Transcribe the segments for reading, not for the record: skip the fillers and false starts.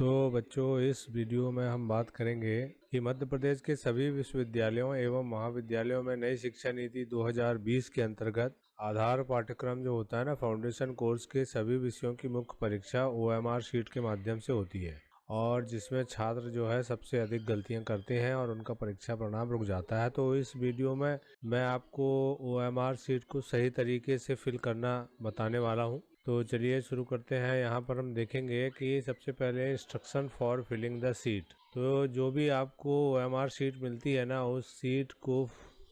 तो बच्चों, इस वीडियो में हम बात करेंगे कि मध्य प्रदेश के सभी विश्वविद्यालयों एवं महाविद्यालयों में नई शिक्षा नीति 2020 के अंतर्गत आधार पाठ्यक्रम जो होता है ना, फाउंडेशन कोर्स के सभी विषयों की मुख्य परीक्षा OMR शीट के माध्यम से होती है और जिसमें छात्र जो है सबसे अधिक गलतियां करते हैं और उनका परीक्षा परिणाम रुक जाता है। तो इस वीडियो में मैं आपको OMR शीट को सही तरीके से फिल करना बताने वाला हूं। तो चलिए शुरू करते हैं। यहाँ पर हम देखेंगे कि सबसे पहले instruction for filling the seat. तो जो भी आपको OMR शीट मिलती है ना, उस सीट को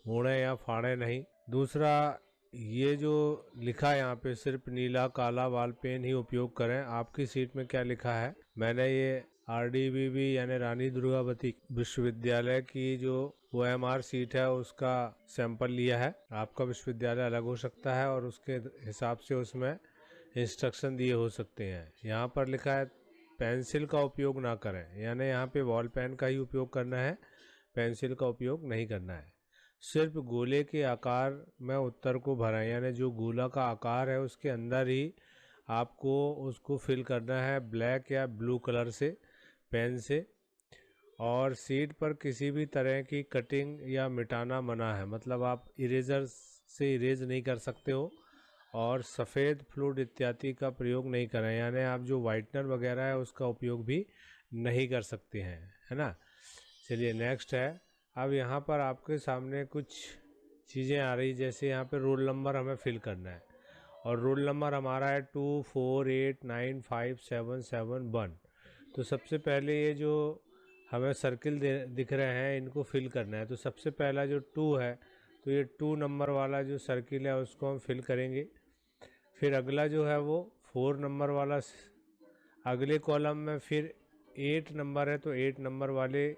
मोड़े या फाड़े नहीं। दूसरा, ये जो लिखा है यहाँ पे सिर्फ नीला काला बॉल पेन ही उपयोग करें। आपकी सीट में क्या लिखा है? मैंने ये RDBB यानी रानी दुर्गावती विश्वविद्यालय की जो OMR सीट है उसका सैंपल लिया है। आपका विश्वविद्यालय अलग हो सकता है और उसके हिसाब से उसमें इंस्ट्रक्शन दिए हो सकते हैं। यहाँ पर लिखा है पेंसिल का उपयोग ना करें, यानी यहाँ पे बॉल पेन का ही उपयोग करना है, पेंसिल का उपयोग नहीं करना है। सिर्फ गोले के आकार में उत्तर को भरें, यानी जो गोला का आकार है उसके अंदर ही आपको उसको फिल करना है ब्लैक या ब्लू कलर से पेन से। और सीट पर किसी भी तरह की कटिंग या मिटाना मना है, मतलब आप इरेजर से इरेज नहीं कर सकते हो। और सफ़ेद फ्लूइड इत्यादि का प्रयोग नहीं करें, यानी आप जो वाइटनर वगैरह है उसका उपयोग भी नहीं कर सकते हैं, है ना। चलिए नेक्स्ट है। अब यहाँ पर आपके सामने कुछ चीज़ें आ रही, जैसे यहाँ पे रोल नंबर हमें फिल करना है और रोल नंबर हमारा है 24895771। तो सबसे पहले ये जो हमें सर्किल दिख रहे हैं इनको फिल करना है। तो सबसे पहला जो 2 है, तो ये 2 नंबर वाला जो सर्किल है उसको हम फिल करेंगे। फिर अगला जो है वो 4 नंबर वाला, अगले कॉलम में फिर 8 नंबर है तो 8 नंबर वाले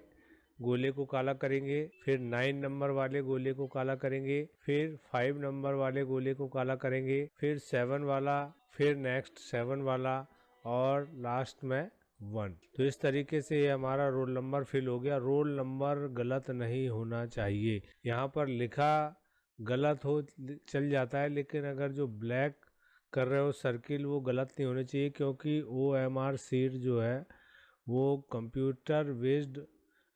गोले को काला करेंगे। फिर 9 नंबर वाले गोले को काला करेंगे। फिर 5 नंबर वाले गोले को काला करेंगे। फिर 7 वाला, फिर नेक्स्ट 7 वाला और लास्ट में 1। तो इस तरीके से ये हमारा रोल नंबर फिल हो गया। रोल नंबर गलत नहीं होना चाहिए। यहाँ पर लिखा गलत हो चल जाता है, लेकिन अगर जो ब्लैक कर रहे हो सर्किल वो गलत नहीं होने चाहिए, क्योंकि OMR शीट जो है वो कंप्यूटर बेस्ड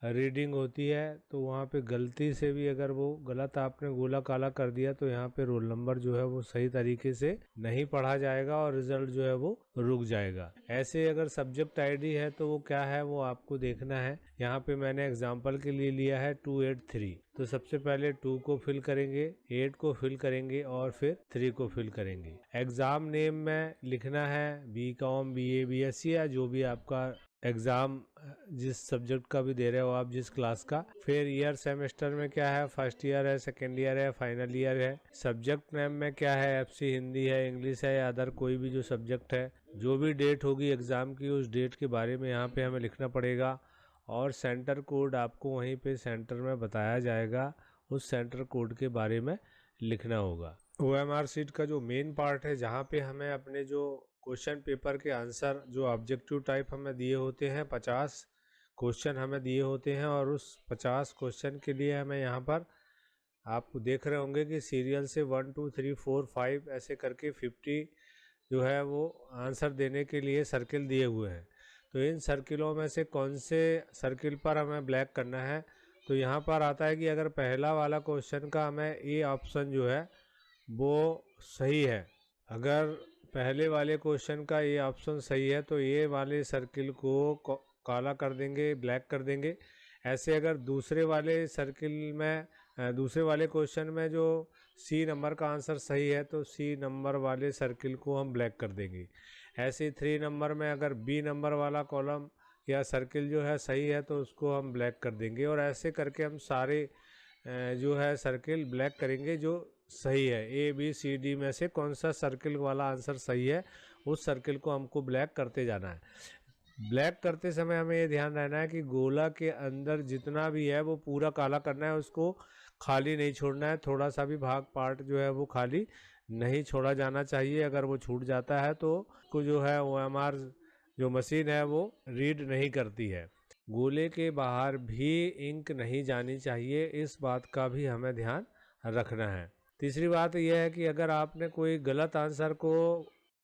रीडिंग होती है। तो वहाँ पे गलती से भी अगर वो गलत आपने गोला काला कर दिया तो यहाँ पे रोल नंबर जो है वो सही तरीके से नहीं पढ़ा जाएगा और रिजल्ट जो है वो रुक जाएगा। ऐसे अगर सब्जेक्ट ID है तो वो क्या है वो आपको देखना है। यहाँ पे मैंने एग्जांपल के लिए लिया है 283। तो सबसे पहले 2 को फिल करेंगे, 8 को फिल करेंगे और फिर 3 को फिल करेंगे। एग्जाम नेम में लिखना है BCom BA BSc या जो भी आपका एग्ज़ाम जिस सब्जेक्ट का भी दे रहे हो आप, जिस क्लास का। फिर ईयर सेमेस्टर में क्या है, फर्स्ट ईयर है, सेकेंड ईयर है, फाइनल ईयर है। सब्जेक्ट नेम में क्या है, FC हिंदी है, इंग्लिश है या अदर कोई भी जो सब्जेक्ट है। जो भी डेट होगी एग्ज़ाम की उस डेट के बारे में यहाँ पे हमें लिखना पड़ेगा। और सेंटर कोड आपको वहीं पे सेंटर में बताया जाएगा, उस सेंटर कोड के बारे में लिखना होगा। OMR शीट का जो मेन पार्ट है, जहाँ पे हमें अपने जो क्वेश्चन पेपर के आंसर जो ऑब्जेक्टिव टाइप हमें दिए होते हैं, 50 क्वेश्चन हमें दिए होते हैं और उस 50 क्वेश्चन के लिए हमें यहाँ पर आप देख रहे होंगे कि सीरियल से 1 2 3 4 5 ऐसे करके 50 जो है वो आंसर देने के लिए सर्किल दिए हुए हैं। तो इन सर्किलों में से कौन से सर्किल पर हमें ब्लैक करना है? तो यहाँ पर आता है कि अगर पहला वाला क्वेश्चन का हमें A ऑप्शन जो है वो सही है, अगर पहले वाले क्वेश्चन का ये ऑप्शन सही है तो ये वाले सर्किल को काला कर देंगे, ब्लैक कर देंगे। ऐसे अगर दूसरे वाले सर्किल में, दूसरे वाले क्वेश्चन में जो C नंबर का आंसर सही है तो C नंबर वाले सर्किल को हम ब्लैक कर देंगे। ऐसे 3 नंबर में अगर B नंबर वाला कॉलम या सर्किल जो है सही है तो उसको हम ब्लैक कर देंगे। और ऐसे करके हम सारे जो है सर्किल ब्लैक करेंगे जो सही है। ABCD में से कौन सा सर्किल वाला आंसर सही है उस सर्किल को हमको ब्लैक करते जाना है। ब्लैक करते समय हमें ये ध्यान रहना है कि गोला के अंदर जितना भी है वो पूरा काला करना है, उसको खाली नहीं छोड़ना है। थोड़ा सा भी भाग पार्ट जो है वो खाली नहीं छोड़ा जाना चाहिए। अगर वो छूट जाता है तो जो है OMR जो मशीन है वो रीड नहीं करती है। गोले के बाहर भी इंक नहीं जानी चाहिए, इस बात का भी हमें ध्यान रखना है। तीसरी बात यह है कि अगर आपने कोई गलत आंसर को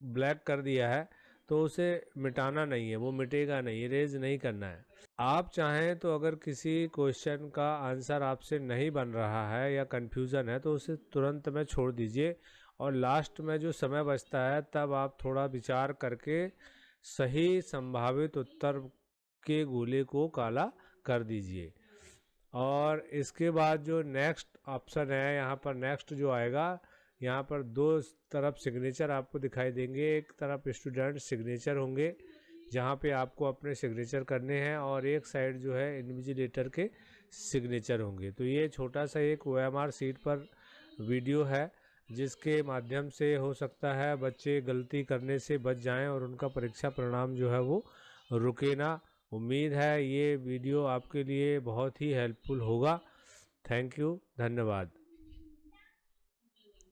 ब्लैक कर दिया है तो उसे मिटाना नहीं है, वो मिटेगा नहीं, इरेज नहीं करना है। आप चाहें तो अगर किसी क्वेश्चन का आंसर आपसे नहीं बन रहा है या कंफ्यूजन है तो उसे तुरंत में छोड़ दीजिए, और लास्ट में जो समय बचता है तब आप थोड़ा विचार करके सही संभावित उत्तर के गोले को काला कर दीजिए। और इसके बाद जो नेक्स्ट ऑप्शन है, यहाँ पर नेक्स्ट जो आएगा, यहाँ पर दो तरफ सिग्नेचर आपको दिखाई देंगे। एक तरफ स्टूडेंट सिग्नेचर होंगे जहाँ पे आपको अपने सिग्नेचर करने हैं, और एक साइड जो है इन्विजिलेटर के सिग्नेचर होंगे। तो ये छोटा सा एक OMR शीट पर वीडियो है जिसके माध्यम से हो सकता है बच्चे गलती करने से बच जाएं और उनका परीक्षा परिणाम जो है वो रुके ना। उम्मीद है ये वीडियो आपके लिए बहुत ही हेल्पफुल होगा। थैंक यू, धन्यवाद।